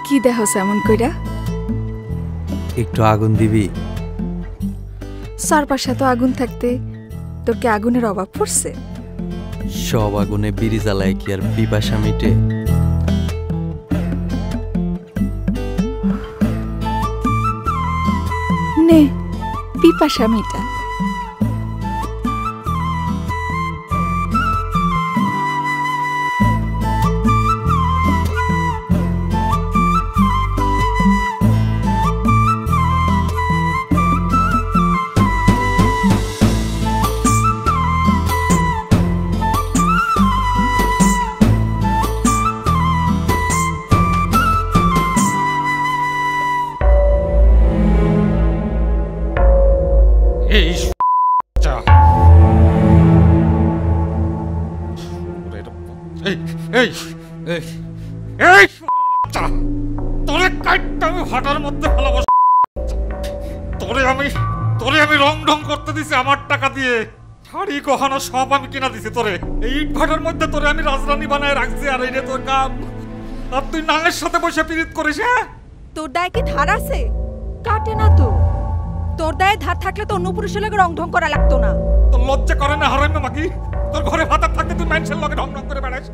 কি দেখছ এমন কইরা? একটু আগুন দিবি? চারপাশে তো আগুন থাকতে তোর কি আগুনের অভাব পড়ছে? সব আগুনে বিড়ি জ্বালায় কি আর পিপাসা মিটে? নে পিপাসা মিটা। হাটার মধ্যে তোরে আমি রং ঢং করতে দিছি আমার টাকা দিয়ে। শাড়ি গহনা সব আমি কিনা দিছি তোরে। এই ইট ভাটার মধ্যে তোরে আমি রাজরানী বানায় রাখছি। আর এই রে তোর কাম, আর তুই নাঙের সাথে বসে পিরিত করিস। হ্যাঁ, তোর দায়ে কি ধার আছে? কাটে না তো। তোর দায়ে ধার থাকলে তো অন্য পুরুষের লগে রং ঢং করা লাগতো না। তোর লজ্জা করে না হারামি মাগি? তোর ঘরে ভাতার থাকতে তুই মানুষের লগে রং ঢং করে বেড়াস।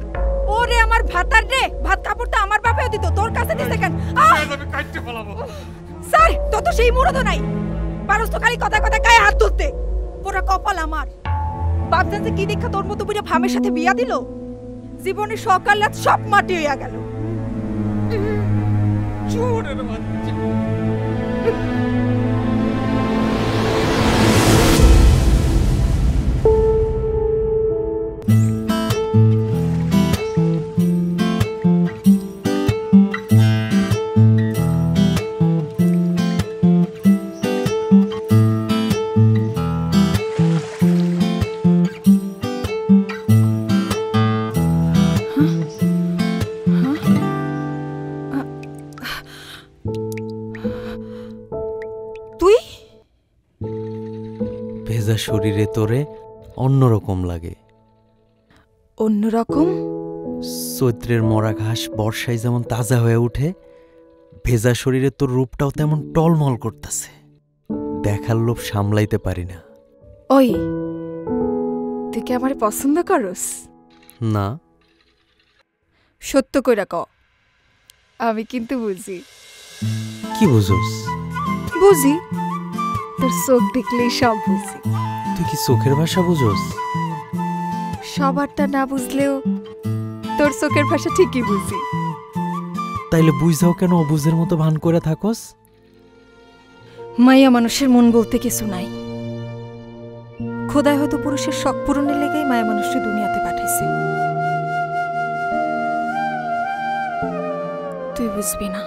ওরে আমার ভাতার রে, ভাত কাপড় তো আমার বাপেও দিত, তোর কাছে দিছে কেন? আমি কাইটে ফলাবো। স্যার, তো তো সেই মুরদ নাই। পারস তো খালি কথা কথা গায়ে হাত তুলতে। পুরো কপাল আমার। বাপ জানতে কি দেখা তোর মতো বুঝে ভামের সাথে বিয়া দিল? জীবনে সকাল রাত সব মাটি হইয়া গেল। চোরের বাচ্চা। ভেজা শরীরে তোরে অন্যরকম লাগে। অন্যরকম? চৈত্রের মরা ঘাস বর্ষায় যেমন তাজা হয়ে উঠে, ভেজা শরীরে তোর রূপটাও তেমন টলমল করতেছে। দেখার লোভ সামলাইতে পারি না। ওই, তুই কি আমারে পছন্দ করস? না। সত্য কইরা ক। আমি কিন্তু বুঝি। কি বুঝোস? বুঝি, তোর চোখ দেখলেই সব বুঝি। তুই কি চোখের ভাষা বুঝোস? সবারটা না বুঝলেও তোর চোখের ভাষা ঠিকই বুঝি। তাইলে বুঝাও কেন অবুঝের মতো ভান করে থাকস? মাইয়া মানুষের মন বলতে কিছু নাই। খোদাই হয়তো পুরুষের শখ পূরণের লেগেই মায়া মানুষকে দুনিয়াতে পাঠাইছে। তুই বুঝবি না।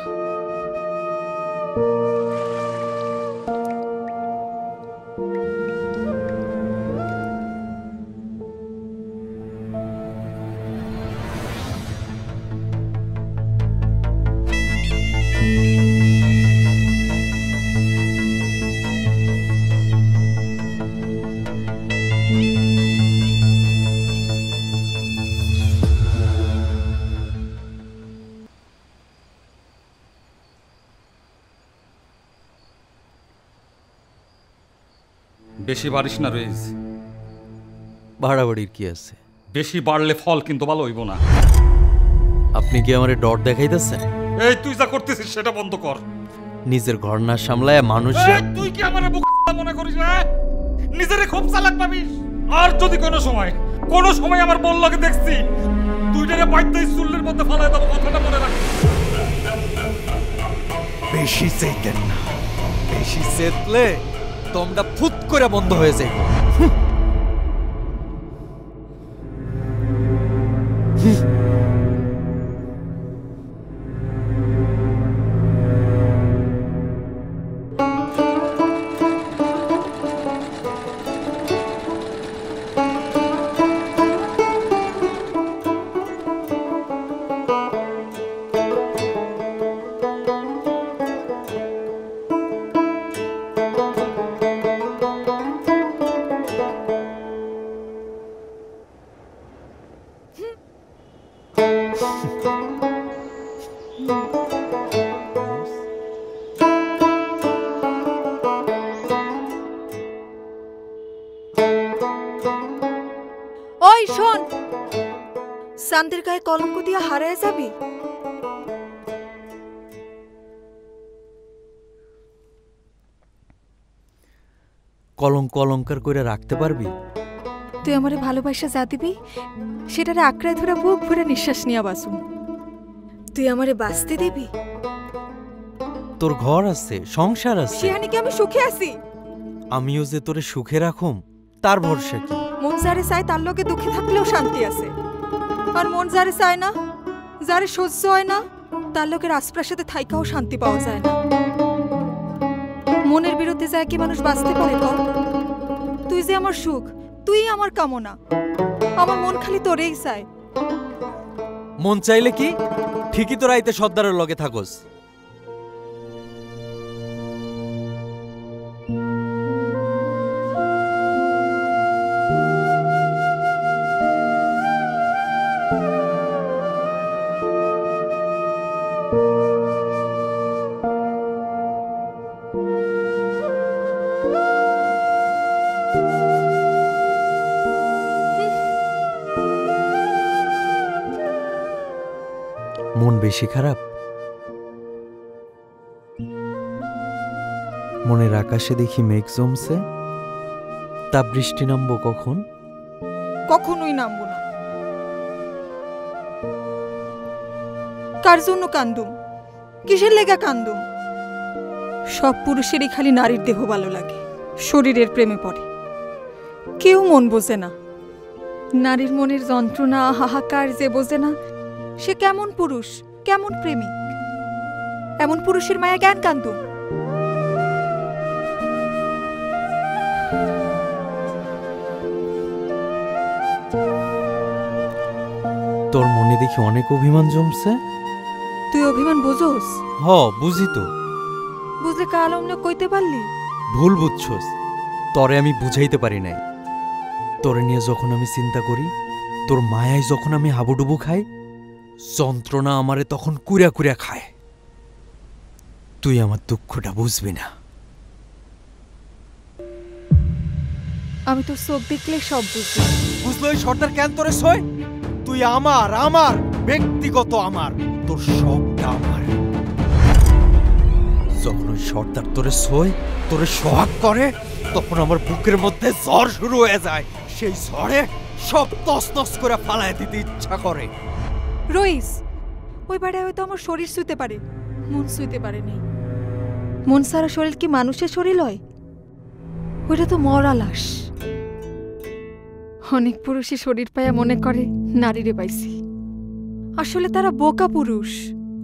বেশি বাড়িস না রইজ। বাড়াবাড়ির কি আছে? বেশি বাড়লে ফল কিন্তু ভালো হইব না। আপনি কি আমারে ডর দেখাইতেছেন? এই তুই যা করতেছিস সেটা বন্ধ কর। নিজের ঘর না সামলায় মানুষ। তুই কি আমারে বোকা মনে করিস? না, নিজেরে খুব চালাক ভাবিস। আর যদি কোনো সময় আমার বল লাগে দেখছি, দুইটারে বাইতে চুলের মধ্যে ফালায় দেবো। কথাটা মনে রাখ। বেশি চেতেন না। বেশি চেতলে তোমরা ফুট করে বন্ধ হয়ে যায়। চাঁদের গায়ে কলঙ্ক দিয়ে হারায় যাবি? কলঙ্ক অলঙ্কার করে রাখতে পারবি? তুই আমারে ভালোবাসা যা দিবি সেটারে আঁকড়ায় ধরে বুক ভরে নিঃশ্বাস নিয়ে বাসুম। তুই আমারে বাঁচতে দিবি? তোর ঘর আছে, সংসার আছে, সেখানে কি আমি সুখে আছি? আমিও যে তোরে সুখে রাখুম তার ভরসা কি? মন যারে চায় তার লগে দুঃখে থাকলেও শান্তি আছে, আর মন যারে চায় না, যারে সহ্য হয় না, তার লোকের আশপ্রাসাদে থাইকাও শান্তি পাওয়া যায় না। মনের বিরুদ্ধে যায় কি মানুষ বাঁচতে পারে কর? তুই যে আমার সুখ, তুই আমার কামনা, আমার মন খালি তোরেই চায়। মন চাইলে কি ঠিকই তো রাইতে সর্দারের লগে থাকস। মন বেশি খারাপ? মনের আকাশে দেখি মেঘ জমছে, তা বৃষ্টি নামবো কখন? কখনোই নামবো না। কার জন্য কান্দুম? কিসের লেগা কান্দুম? সব পুরুষেরই খালি নারীর দেহ ভালো লাগে, শরীরের প্রেমে পড়ে। কেউ মন বোঝে না। নারীর মনের যন্ত্রণা হাহাকার যে বোঝে না, সে কেমন পুরুষ, কেমন প্রেমিক? এমন পুরুষের মায়া জ্ঞান কান্দুম। তোর মনে দেখি অনেক অভিমান জমছে। তুই অভিমান বোঝোস? হ, বুঝি তো। বুঝলে কাল অমনে কইতে পারলি? ভুল বুঝছস, তরে আমি বুঝাইতে পারি নাই। তোরে নিয়ে যখন আমি চিন্তা করি, তোর মায়ায় যখন আমি হাবুডুবু খাই, যন্ত্রণা আমারে তখন কুড়া কুড়া খায়। তুই আমার দুঃখটা বুঝবি না। আমি তোর চোখ দেখলে সব বুঝবি। বুঝলো এই সর্দার কেন তোরে সয়? তুই আমার, আমার ব্যক্তিগত, আমার, তোর সবটা আমার। যখন ওই সর্দার তোরে সয়, তোরে সোহাগ করে, তখন আমার বুকের মধ্যে ঝড় শুরু হয়ে যায়। সেই ঝড়ে সব তছনছ করে ফালায় দিতে ইচ্ছা করে। রইস, ওই বাড়ি হয়তো আমার শরীর শুইতে পারে, মন শুইতে পারে নেই। মন সারা শরীর কি মানুষের শরীর হয়? ওইটা তো মরা লাশ। অনেক পুরুষই শরীর পায়া মনে করে নারীরে পাইছি, আসলে তারা বোকা পুরুষ।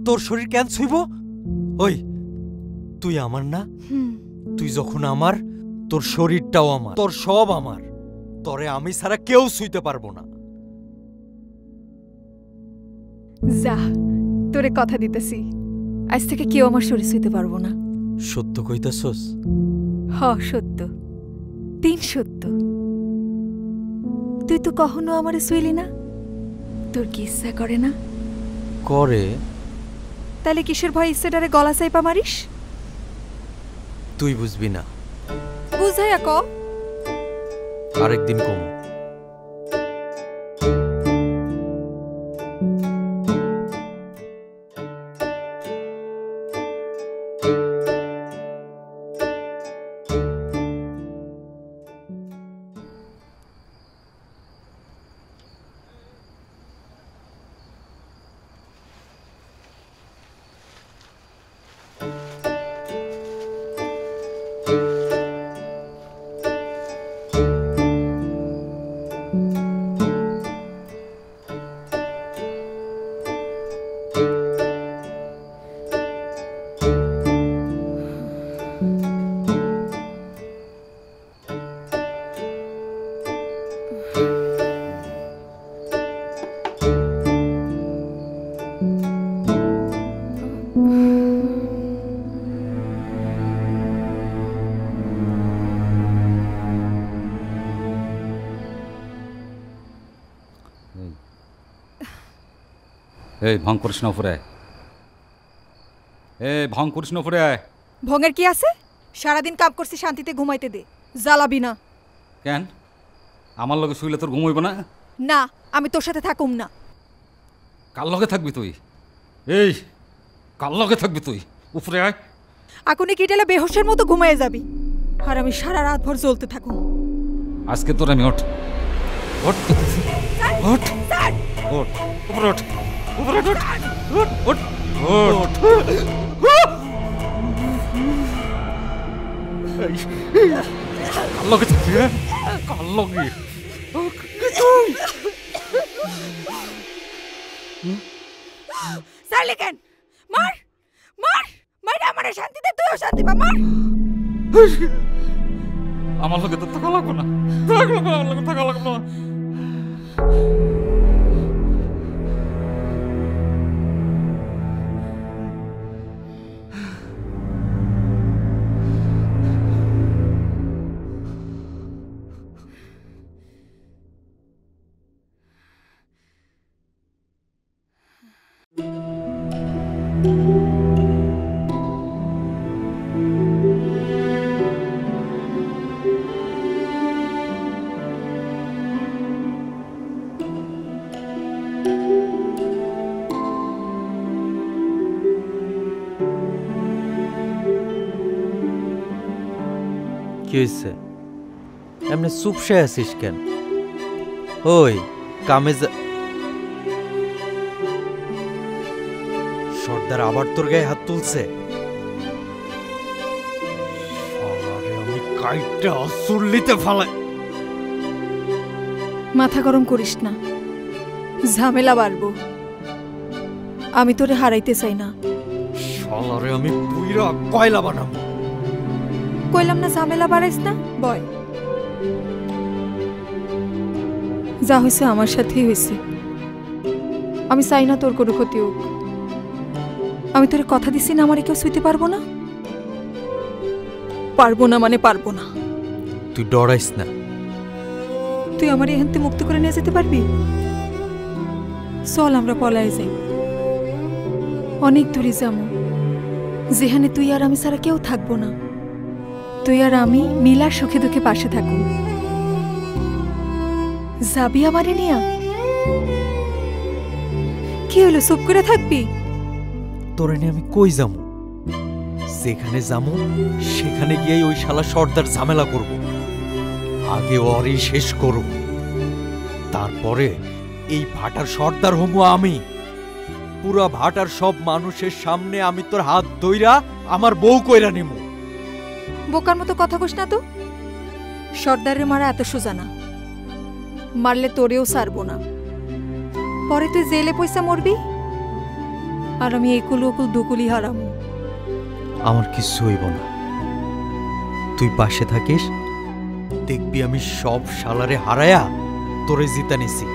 তোর শরীর কেন ছুইব? ওই তুই আমার না? তুই যখন আমার, তোর শরীরটাও আমার, তোর সব আমার। তরে আমি ছাড়া কেউ ছুঁইতে পারবো না। যা, তোরে কথা দিতেছি, আজ থেকে কেউ আমার শরীর ছুঁইতে পারবো না। সত্য কইতাছস? হ, সত্য, তিন সত্য। তুই তো কখনো আমারে ছুঁইলি না, তোর কি ইচ্ছা করে না? করে। তাহলে কিসের ভয় ইচ্ছেটারে গলা চাইপা মারিস? তুই বুঝবি না। বুঝাইয়া ক। আরেকদিন কম। এই ভং করিস না উপরে। ভং করিস না উপরে। ভঙের কি আছে? সারাদিন কাম করছি, শান্তিতে ঘুমাইতে দে, জ্বালাবি না। কেন আমার লগে শুইলে তোর ঘুমাইব না? না, আমি তোর সাথে থাকুম না। কার লগে থাকবি তুই? এই কার লগে থাকবি তুই? উপরে আয়। আগুনে কিটেলে বেহোশের মতো ঘুমায়ে যাবি আর আমি সারা রাত ভর জ্বলতে থাকুন। আজকে তোর আমি ওঠ ওঠ ওঠ ওঠ উপরে ওঠ উপরে ওঠ ওঠ ওঠ ওঠ। কার লগে থাকবি? কার লগে? সাইলে কেন? মার মার মাইরা আমারে শান্তি দে, তুইও শান্তি পা, মার। আমার লগে তো থাকা লাগবে না, আমার লগে থাকা লাগবে না। কি হয়েছে? এমনি চুপসে আছিস কেন? ওই কামে সর্দার আবার তোর গায়ে হাত তুলছে? আমি কাইটটা চুল্লিতে ফালাই। মাথা গরম করিস না, ঝামেলা বাড়বো। আমি তোরে হারাইতে চাই না। শালারে আমি পুইরা কয়লা বানাবো। কইলাম না ঝামেলা বাড়াইস না, বয়। যা হয়েছে আমার সাথেই হয়েছে। আমি চাই না তোর কোনো ক্ষতি হোক। আমি তোরে কথা দিছি না আমারে কেউ শুইতে পারবো না। পারবো না মানে পারবো না। তুই ডরাইস না। তুই আমার এখান থেকে মুক্ত করে নিয়ে যেতে পারবি? চল আমরা পলায় যাই, অনেক দূরে যাবো, যেখানে তুই আর আমি ছাড়া কেউ থাকবো না। তুই আর আমি মিলার সুখে দুঃখে পাশে থাকবো। যাবি আমারে নিয়া? কি হলো, চুপ করে থাকবি? তোরে নিয়ে আমি কই যাবো? যেখানে যাবো সেখানে গিয়ে ওই শালা সর্দার ঝামেলা করব। আগে ওরই শেষ করব, তারপরে এই ভাটার সর্দার হমু আমি। পুরা ভাটার সব মানুষের সামনে আমি তোর হাত ধইরা আমার বউ কইরা নিমু। বোকার মতো কথা কইস না তো। সর্দারের মারা এত সোজা না, মারলে তোরেও সারবো না। পরে তুই জেলে পয়সা মরবি আর আমি একুল ওকুল দুকুলি হারামু। আমার কিছু হইব না, তুই পাশে থাকিস, দেখবি আমি সব শালারে হারায়া তোরে জিতা নিছি।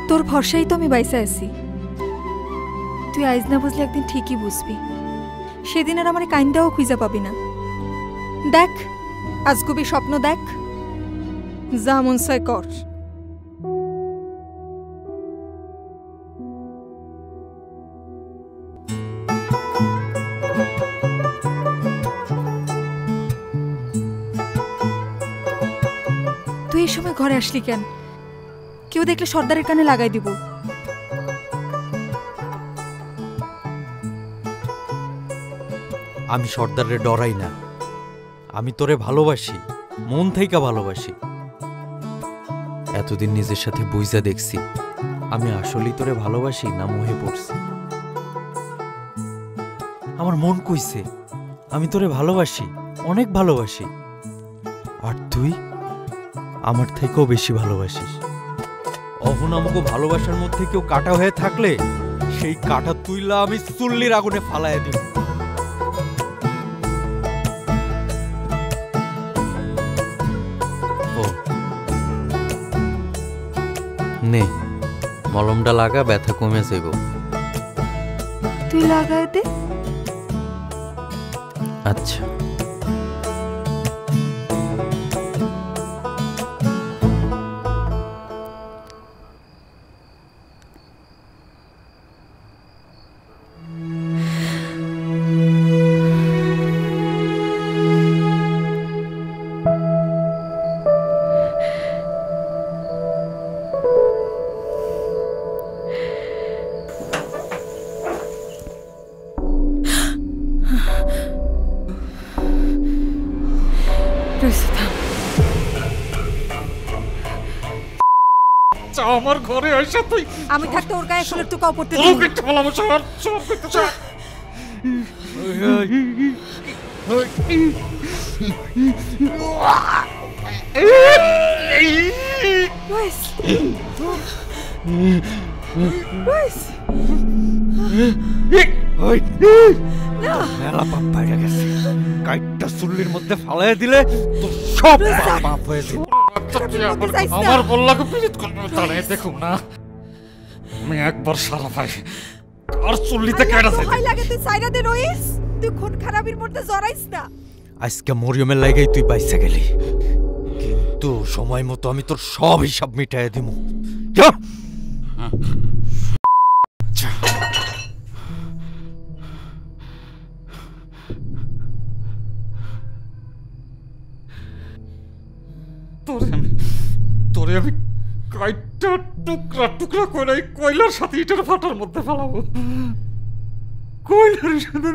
তোর ভরসাই তো আমি বাইসা আছি। তুই আইজ না বুঝলে একদিন ঠিকই বুঝবি। সেদিন আর আমার কাইন্দাও খুঁজা পাবি না। দেখ, আজগুবি স্বপ্ন দেখ, যা মন চায় কর। তুই এই সময় ঘরে আসলি কেন? কেউ দেখলে সর্দারের কানে লাগাই দিব। আমি সর্দারে ডরাই না, আমি তোরে ভালোবাসি, মন থেকে ভালোবাসি। এতদিন নিজের সাথে বুঝা দেখছি আমি আসলেই তোরে ভালোবাসি না মোহে পড়ছি। আমার মন কইছে আমি তোরে ভালোবাসি, অনেক ভালোবাসি। আর তুই আমার থেকেও বেশি ভালোবাসিস। অহন আমাকে ভালোবাসার মধ্যে কেউ কাটা হয়ে থাকলে সেই কাটা তুইলা আমি চুল্লির আগুনে ফালাইয়া দিব। নে মলমটা লাগা, ব্যথা কমে যাইব। তুই লাগাই দে। আচ্ছা। আমার ঘরে আইসা তুই আমি থাকতে ওর গায়ে ফুলের টুকাও পড়তে দিই তোকে একটা বলাবো সর সর করতে চাই রইস রইস মেলা পাপ বাইরে গেছে কাইটটা চুল্লির মধ্যে ফালাই দিলে তো সব পাপ হয়ে যাবে। আমার বললাকে পীড়িত করবে তাহলে দেখুন না আমি একবার সারা পাই আর চুল্লিতে কেটে যাই ভয় লাগে তুই সাইরা দে রইস তুই খুন খারাপির মধ্যে জড়াইস না আজকে মরিয়মের লাগাই তুই বাইসা গেলি, কিন্তু সময় মতো আমি তোর সব হিসাব মিটাই দিব। যা তোরে আমি কাইটটা টুকরা টুকরা করে কয়লার সাথে ইটের ফাটার মধ্যে ফেলাবো কয়লার সাথে।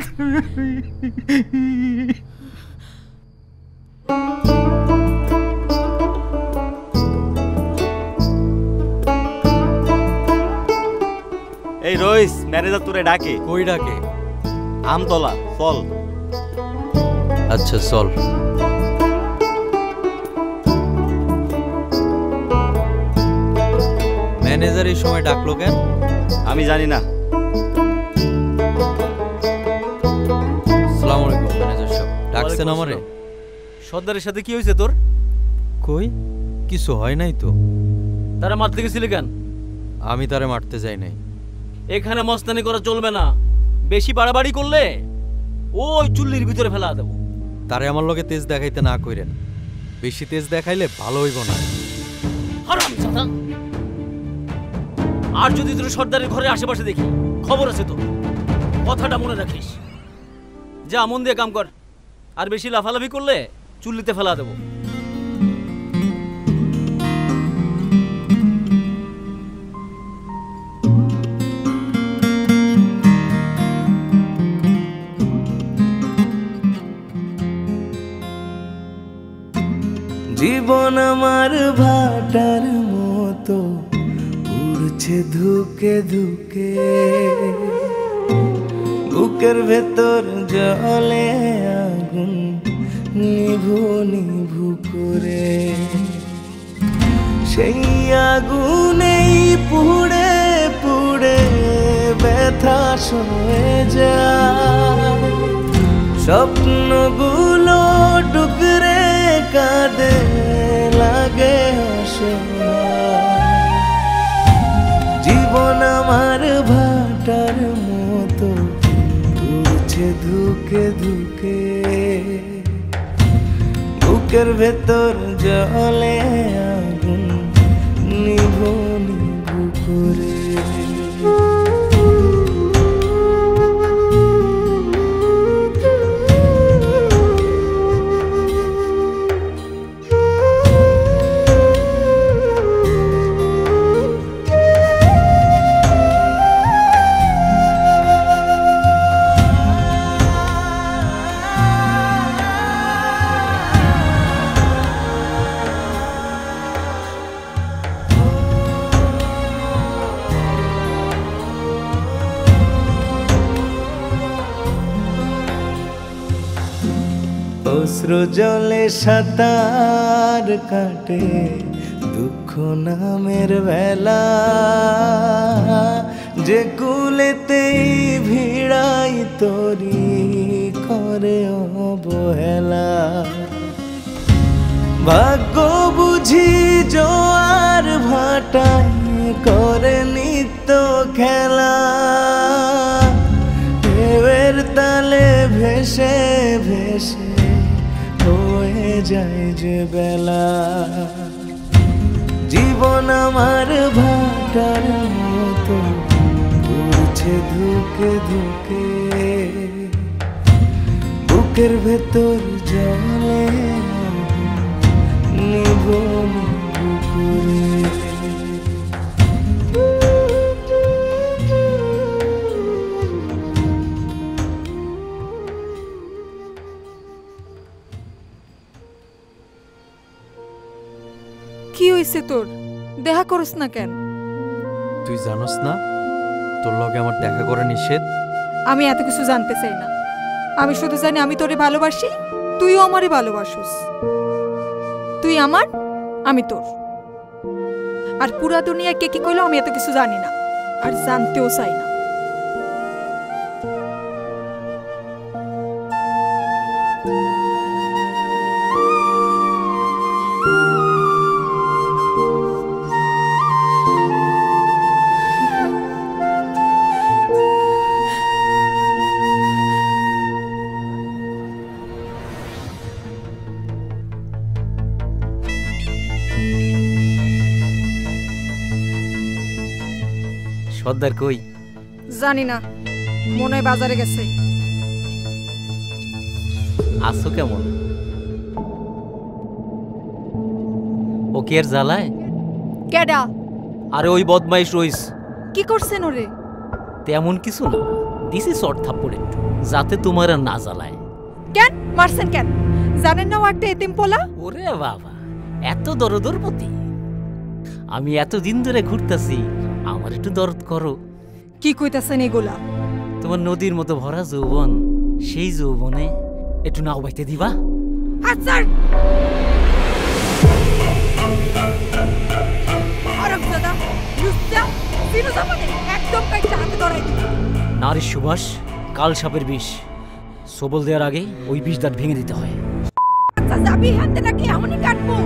এই রইস ম্যানেজার তোরে ডাকে। কই ডাকে? আমতলা চল। আচ্ছা চল। ম্যানেজার এই সময় ডাকলো কেন আমি জানি না। আসসালামু আলাইকুম ম্যানেজার সাহেব, ডাকছেন আমারে? সর্দারের সাথে কি হয়েছে তোর? কই কিছু হয় নাই তো। তারা মারতে গেছিলি কেন? আমি তারে মারতে যাই নাই। এখানে মস্তানি করা চলবে না, বেশি বাড়াবাড়ি করলে ওই চুল্লির ভিতরে ফেলা দেবো। তারে আমার লগে তেজ দেখাইতে না কইরেন, বেশি তেজ দেখাইলে ভালো হইব না। হারামজাদা! আর যদি তোর সর্দারের ঘরের আশেপাশে দেখি, খবর আছে তো, কথাটা মনে রাখিস। যা মন দিয়ে কাম কর, আর বেশি লাফালাফি করলে চুল্লিতে ফেলা দেবো। জীবন আমার ভাটার মতো উড়ছে ধুকে ধুকে, বুকের ভেতর জলে আগুন নিভু নিভু করে, সেই আগুনেই পুড়ে পুড়ে ব্যথা সয়ে যায়, স্বপ্নগুলো টুকরে কাঁদে লাগে অসহায়। জীবন আমার ভাটার মতো উড়ছে ধুকে ধুকে, বুকের ভেতর জলে আগুন নিভু নিভু করে। অশ্রু জলে সাঁতার কাটে দুঃখ নামের বেলা, যে কুলেতেই ভিড়াই তরি করে অবহেলা। ভাগ্য বুঝি জোয়ার ভাটায় করে নিত্য খেলা, ঢেউয়ের তালে ভেসে ভেসে হয়ে যায় যে বেলা। জীবন আমার ভাটার মতো উড়ছে ধুকে ধুকে, বুকের ভেতর জলে নিভু নিভু করে। কি হইছে তোর? দেখা করস না কেন? তুই জানোস না তোর লগে আমার দেখা করা নিষেধ? আমি এত কিছু জানতে চাই না। আমি শুধু জানি আমি তোরে ভালোবাসি, তুইও আমারে ভালোবাসিস। তুই আমার, আমি তোর। আর পুরা দুনিয়া কে কি কইলো আমি এত কিছু জানি না, আর জানতেও চাই না। সর্দার কই? জানি না, মনে হয় বাজারে গেছে। আছো কেমন? ও কি আর জ্বালায়? কেডা? আরে ওই বদমাইশ রইস। কি করছেন ওরে? তেমন কিছু না, দিছি শর্ট থাপ্পড় একটু, যাতে তোমার আর না জ্বালায়। কেন মারছেন কেন? জানেন না ও একটা এতিম পোলা? ওরে বাবা, এত দরদরপতি। আমি এত দিন ধরে ঘুরতাছি, আমার একটু দরদ করো। কি কইতাছেন এগুলা? তোমার নদীর মতো ভরা যৌবন, সেই যৌবনে একটু নাও বাইতে দিবা? আচ্ছা আরবজাদা লুচ্চা ফিরোজাবাদে একদম কাইটা হাতে ধরাই দিবি। নারীর সুবাস কাল সাপের বিষ, সবল দেওয়ার আগে ওই বিষ দাঁত ভেঙে দিতে হয়। আচ্ছা যাবি হাতে নাকি এমনই কাটবো?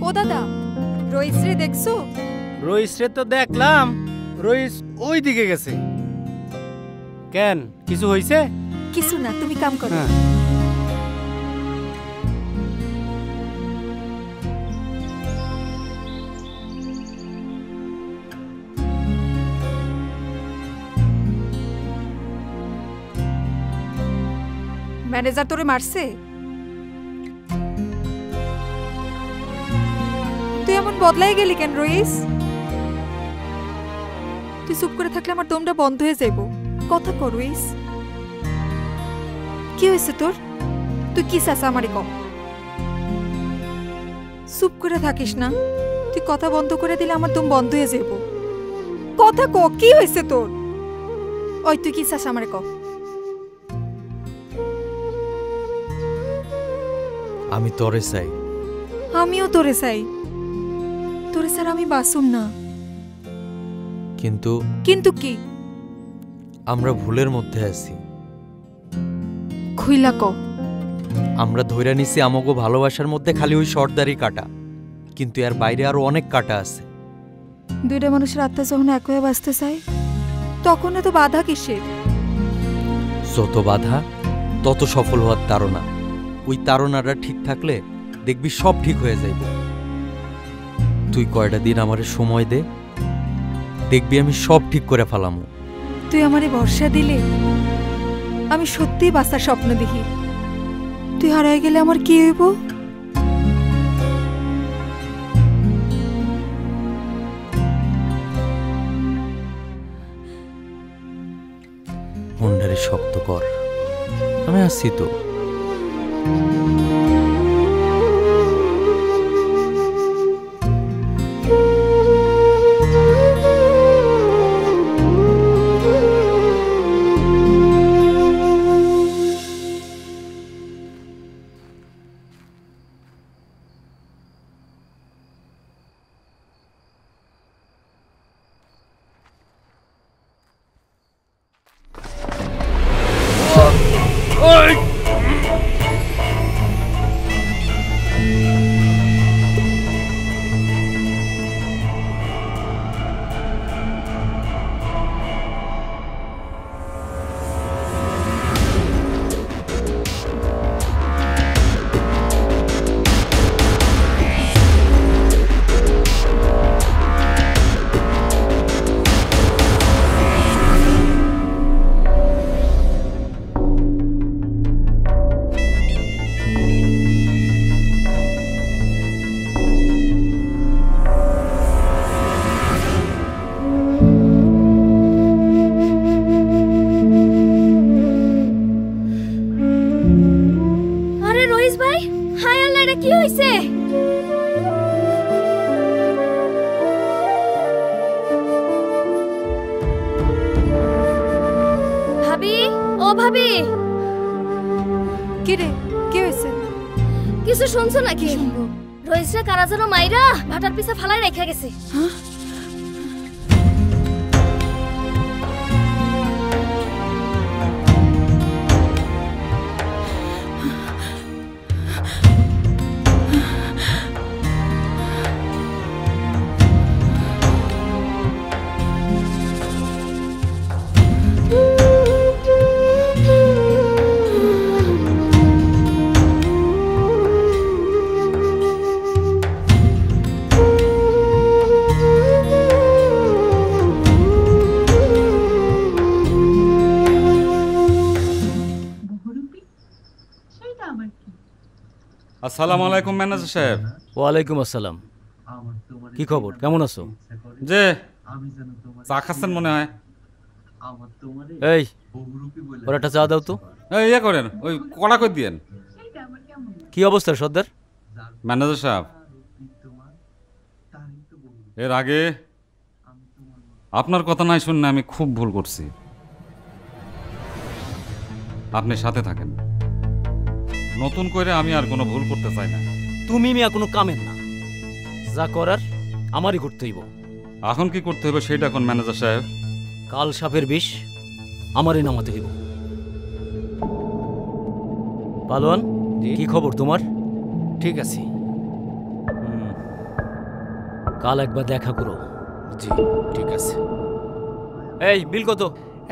ও দাদা, রইস রে দেখছো? রইস রে তো দেখলাম, রইস ওই দিকে গেছে। কেন, কিছু হইছে? কিছু না, তুমি কাম করো। ম্যানেজার তোরে মারছে? তুই এমন বদলাই গেলি কেন রইস? তুই চুপ করে থাকলে আমার দমটা বন্ধ হয়ে যাইব। কথা কর রইস, কি হয়েছে তোর? তুই কি চাস আমারে কম? চুপ করে থাকিস না, তুই কথা বন্ধ করে দিলে আমার দম বন্ধ হয়ে যাইব। কথা ক, কি হয়েছে তোর? ওই তুই কি চাস আমারে কম? আমি তোরে চাই। আমিও তোরে চাই, তোরে স্যার আমি বাসুম না। কিন্তু কিন্তু কি? আমরা ভুলের মধ্যে আছি। খুইলা ক। আমরা ধইরা নিছি আমগো ভালোবাসার মধ্যে খালি ওই সর্দারি কাটা, কিন্তু এর বাইরে আরো অনেক কাটা আছে। দুইটা মানুষের আত্মা যখন এক হয়ে বাঁচতে চায়, তখন এত বাধা কিসের? যত বাধা তত সফল হওয়ার তাড়না। ওই তাড়নাটা ঠিক থাকলে দেখবি সব ঠিক হয়ে যাইব। তুই কয়টা দিন আমারে সময় দে, দেখবি আমি সব ঠিক করে ফেলামু। তুই আমারে ভরসা দিলে আমি সত্যিই বাঁচার স্বপ্ন দেখি। তুই হারাই গেলে আমার কি হইব? মনটারে শক্ত কর, আমি আসছি তো। রইস ভাই, হায় আল্লাহ, এটা কি হইছে? ভাবি, ও ভাবি, কি রে, কি হয়েছে? কিছু শুনছো নাকি? রইসরা কারা যেন মাইরা ভাটার পিছে ফালাই রেখে গেছে। আসসালামু আলাইকুম ম্যানেজার সাহেব। ওয়ালাইকুম আসসালাম। কি খবর, কেমন আছো? যে চা খাচ্ছেন মনে হয়। এই ওর একটা চা দাও তো। এই ইয়ে করেন, ওই কড়া করে দিয়েন। কি অবস্থা সর্দার? ম্যানেজার সাহেব, এর আগে আপনার কথা নাই শুনে আমি খুব ভুল করছি। আপনি সাথে থাকেন, নতুন করে আমি আর কোনো ভুল করতে চাই না। তুমি মিয়া কোনো কামের না, যা করার আমারই করতে হইব। এখন কি করতে হবে সেটা এখন ম্যানেজার সাহেব? কাল সাপের বিষ আমারই নামাতে হইব। পালোয়ান, কি খবর তোমার? ঠিক আছে। কাল একবার দেখা করো। জি ঠিক আছে। এই বিল কত?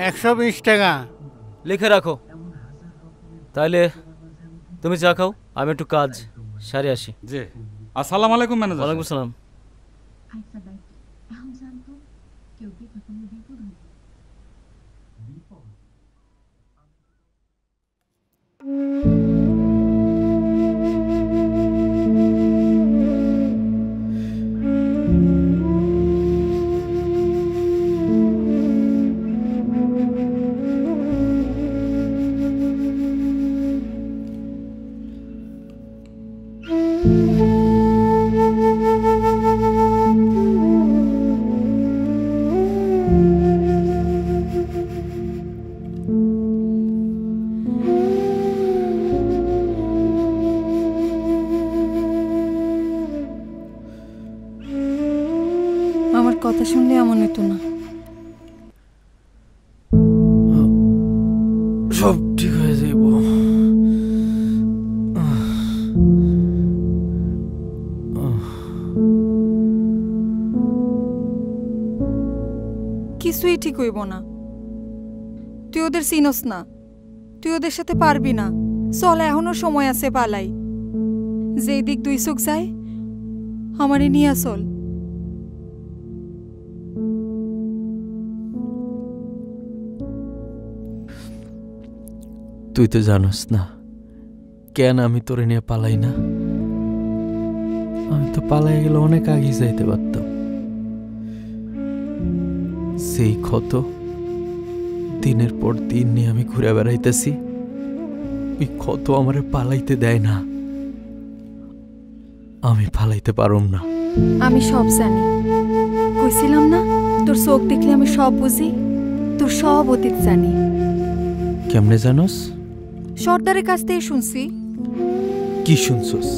120 টাকা। লিখে রাখো। তাইলে তুমি চা খাও, আমি একটু কাজ সারে আসি। জি। আসসালামু আলাইকুম ম্যানেজার। ওয়ালাইকুম আসসালাম। আমার কথা শুনলে এমন হতো না। সব ঠিক হয়ে যাইব। কিছুই ঠিক হইব না। তুই ওদের চিনস না, তুই ওদের সাথে পারবি না। চল, এখনো সময় আছে, পালাই। যেই দিক দুই চোখ যায় আমারে নিয়ে চল। তুই তো জানোস না কেন আমি তোরে নিয়ে পালাই না। আমি তো পালাই গেলে অনেক আগে যাইতে পারতাম। সেই ক্ষত দিনের পর দিন নিয়ে আমি ঘুরে বেড়াইতেছি, ওই ক্ষত আমারে পালাইতে দেয় না। আমি পালাইতে পারুম না। আমি সব জানি, কইছিলাম না তোর চোখ দেখলে আমি সব বুঝি। তোর সব অতীত জানি। কেমনে জানোস? সর্দারের কাছ থেকে শুনছি। কি শুনছস?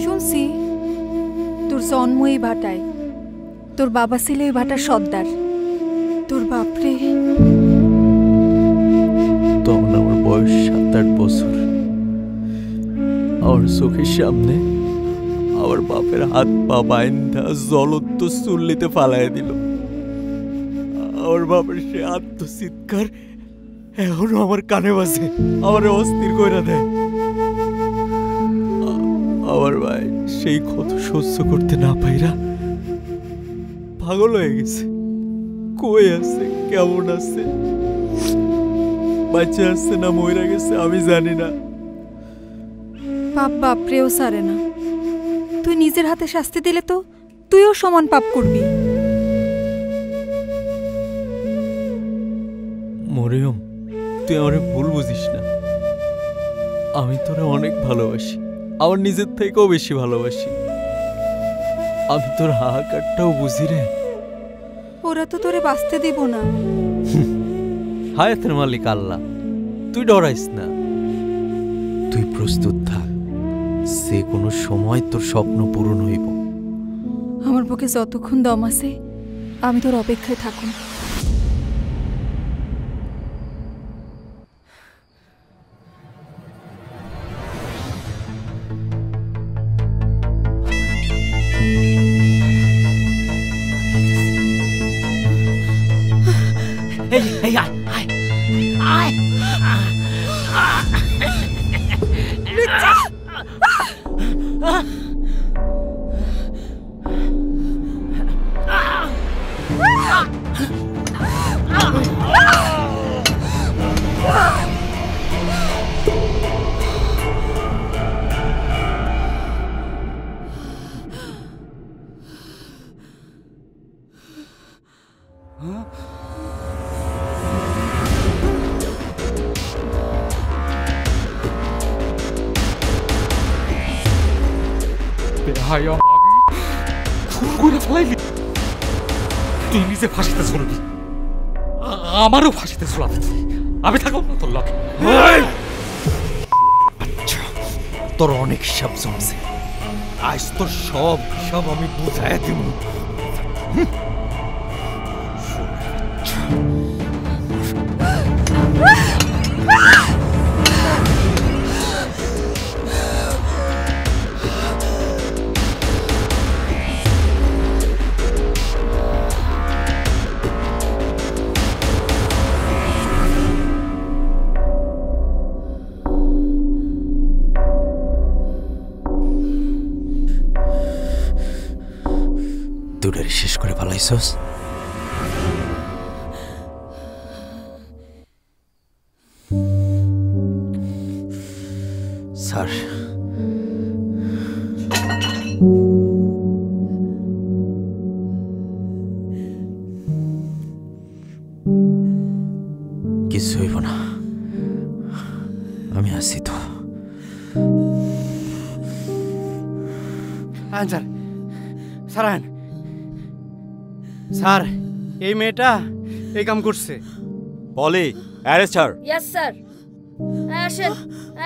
শুনছি তোর জন্ম এই ভাটায়, তোর বাবা ছিল এই ভাটার সর্দার। তোর বাপরে তখন আমার বয়স 7-8 বছর। আমার চোখের সামনে আমার বাপের হাত পা বাইন্ধা জ্বলন্ত চুল্লিতে ফালাইয়া দিল। আমার বাপের সে আত্মচিৎকার এখনো আমার কানে বাজে, আমার অস্থির কইরা দেয়। আমার ভাই সেই ক্ষত সহ্য করতে না পাইরা পাগল হয়ে গেছে। কই আছে, কেমন আছে, বাচ্চা আছে না মইরা গেছে আমি জানি না। পাপ বাপরেও সারে না। তুই নিজের হাতে শাস্তি দিলে তো তুইও সমান পাপ করবি। মরিয়ম, তুই আমারে ভুল বুঝিস না। আমি তোরে অনেক ভালোবাসি, আমার নিজের থেকেও বেশি ভালোবাসি। আমি তোর হাহাকারটাও বুঝি রে। ওরা তো তোরে বাঁচতে দিব না। হায়াতের মালিক আল্লাহ, তুই ডরাইস না, তুই প্রস্তুত থাক, যে কোনো সময় তোর স্বপ্ন পূরণ হইব। আমার বুকে যতক্ষণ দম আছে আমি তোর অপেক্ষায় থাকুন। এই এই আয় আয় আয় তুই নিজে ফাঁসিতে চলবি, আমারও ফাঁসিতে চলাতে আমি থাকব না তোর লগে। তোর অনেক হিসাব জমছে, আজ তোর সব হিসাব আমি বুঝাই দিব। দুটারি শেষ করে পালাইছস? স্যার, কিছু হইব না, আমি আছি তো। স্যার, স্যার আইন। স্যার, এই মেয়েটা এই কাম করছে। পলি, অ্যারেস্ট হার। Yes sir. আসেন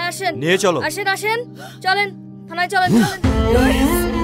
আসেন, নিয়ে চলো। আসেন আসেন, চলেন থানায়, চলেন চলেন।